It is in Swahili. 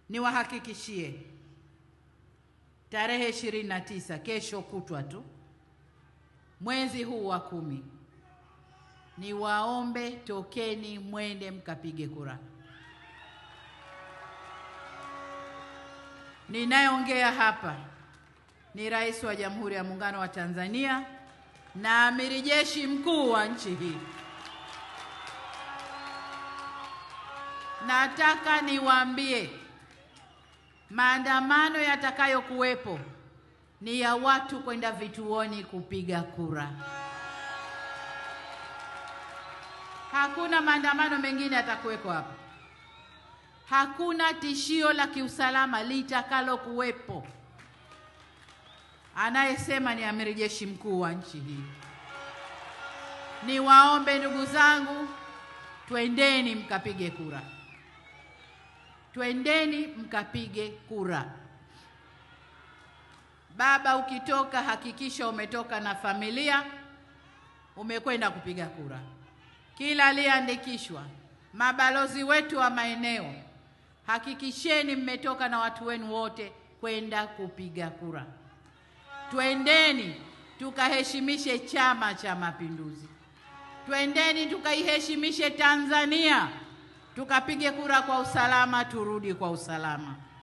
niwahakikishie tarehe 29, kesho kutwa tu, mwezi huu wa 10, niwaombe tokeni mwende mkapige kura. Ninayeongea hapa ni Rais wa Jamhuri ya Muungano wa Tanzania na Amiri Jeshi Mkuu wa nchi hii. Nataka niwaambie, maandamano yatakayokuwepo ni ya watu kwenda vituoni kupiga kura. Hakuna maandamano mengine yatakuwepo hapa. Hakuna tishio la kiusalama litakalo kuwepo. Anayesema ni Amiri Jeshi Mkuu wa nchi hii. Niwaombe ndugu zangu, twendeni mkapige kura. Twendeni mkapige kura. Baba, ukitoka hakikisha umetoka na familia, umekwenda kupiga kura. Kila aliyeandikishwa, mabalozi wetu wa maeneo, hakikisheni mmetoka na watu wenu wote kwenda kupiga kura. Twendeni tukaheshimishe Chama cha Mapinduzi. Twendeni tukaiheshimishe Tanzania. Tukapige kura kwa usalama, turudi kwa usalama.